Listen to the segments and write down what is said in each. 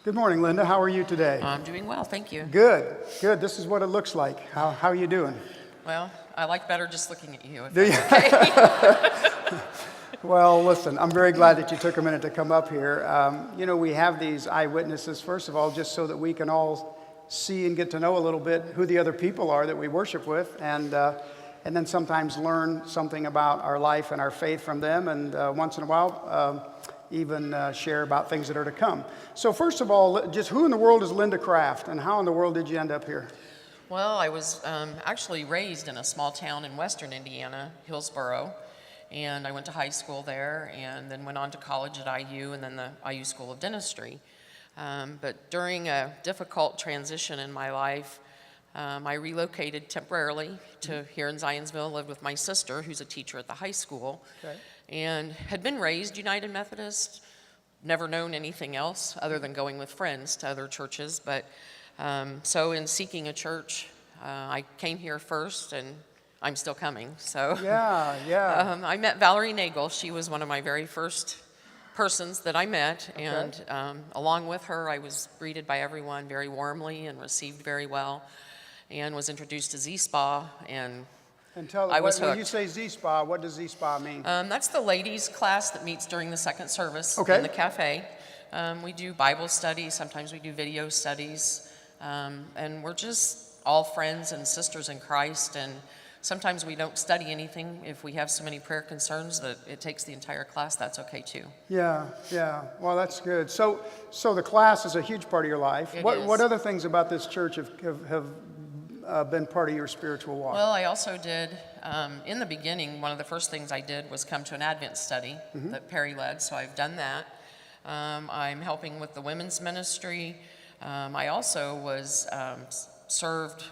Good morning, Linda. How are you today? I'm doing well, thank you. Good, good. This is what it looks like. How are you doing? Well, I like better just looking at you. If Do you? that's okay. Well, listen, I'm very glad that you took a minute to come up here. We have these eyewitnesses, first of all, just so that we can all see and get to know a little bit who the other people are that we worship with, and then sometimes learn something about our life and our faith from them, and once in a while, even share about things that are to come. So first of all, just who in the world is Linda Kraft, and how in the world did you end up here? Well, I was actually raised in a small town in western Indiana, Hillsboro, and I went to high school there and then went on to college at IU and then the IU School of Dentistry. But during a difficult transition in my life, I relocated temporarily to here in Zionsville, lived with my sister, who's a teacher at the high school, Okay. and had been raised United Methodist, never known anything else other than going with friends to other churches. But so in seeking a church, I came here first, and I'm still coming. So Yeah. I met Valerie Nagel. She was one of my very first persons that I met, Okay. and along with her, I was greeted by everyone very warmly and received very well, and was introduced to Z-Spa, and And tell I was when hooked. you say Z-Spa, what does Z-Spa mean? That's the ladies' class that meets during the second service Okay. in the cafe. We do Bible studies, sometimes we do video studies, and we're just all friends and sisters in Christ, and sometimes we don't study anything. If we have so many prayer concerns that it takes the entire class, that's okay too. Yeah. Well, that's good. So the class is a huge part of your life. It What is. What other things about this church have been part of your spiritual walk? Well, I also did, in the beginning, one of the first things I did was come to an Advent study that Perry led, so I've done that. I'm helping with the women's ministry. I also was served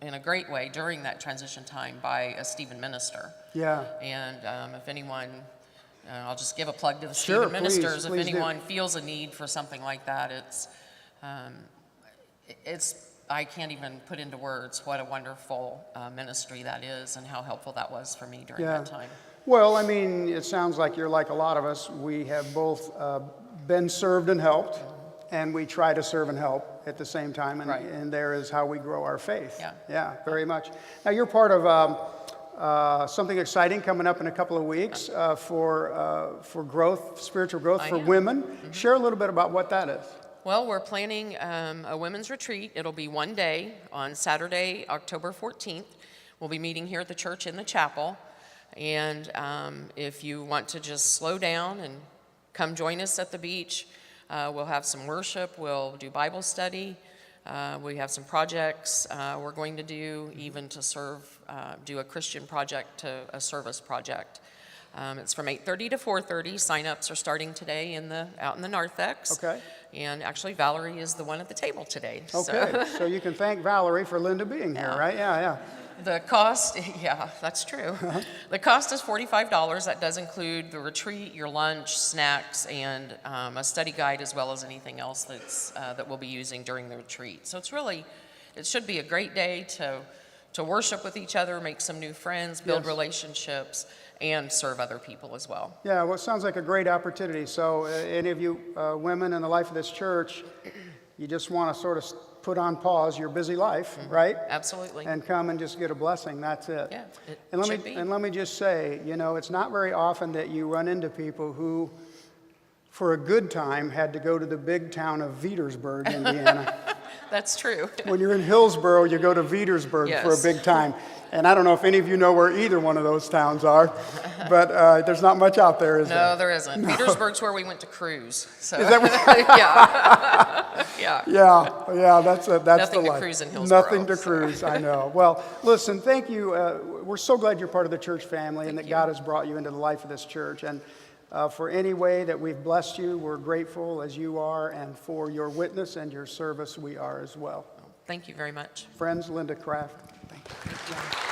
in a great way during that transition time by a Stephen minister. Yeah. And if anyone, I'll just give a plug to the Sure, Stephen ministers. please If do. anyone feels a need for something like that, it's I can't even put into words what a wonderful ministry that is and how helpful that was for me during that time. Well, I mean, it sounds like you're like a lot of us. We have both been served and helped, and we try to serve and help at the same time, and, Right. and there is how we grow our faith. Yeah. Very much. Now, you're part of something exciting coming up in a couple of weeks for growth, spiritual growth I for am. women. Share a little bit about what that is. Well, we're planning a women's retreat. It'll be one day on Saturday, October 14th. We'll be meeting here at the church in the chapel. And if you want to just slow down and come join us at the beach, we'll have some worship, we'll do Bible study, we have some projects we're going to do, even to serve, do a Christian project to a service project. It's from 8:30 to 4:30. Sign-ups are starting today out in the narthex. Okay. And actually, Valerie is the one at the table today. Okay, so you can thank Valerie for Linda being here, right? Yeah. The cost, yeah, that's true. The cost is $45. That does include the retreat, your lunch, snacks, and a study guide, as well as anything else that we'll be using during the retreat. So it should be a great day to worship with each other, make some new friends, build Yes. relationships, and serve other people as well. Yeah, well, it sounds like a great opportunity. So any of you women in the life of this church, you just want to sort of put on pause your busy life, right? Absolutely. And come and just get a blessing. That's it. Yeah, it And should be. let me just say, it's not very often that you run into people who, for a good time, had to go to the big town of Petersburg, Indiana. That's true. When you're in Hillsboro, you go to Petersburg for a Yes. big time. And I don't know if any of you know where either one of those towns are, but there's not much out there, is there? No, there isn't. Petersburg's where we went to cruise. So. Is that what? Yeah. Yeah, that's Nothing the to life. cruise in Hillsboro, Nothing to so. cruise, I know. Well, listen, thank you. We're so glad you're part of the church family and that Thank God you. has brought you into the life of this church. And for any way that we've blessed you, we're grateful as you are, and for your witness and your service, we are as well. Thank you very much. Friends, Linda Kraft. Thank you.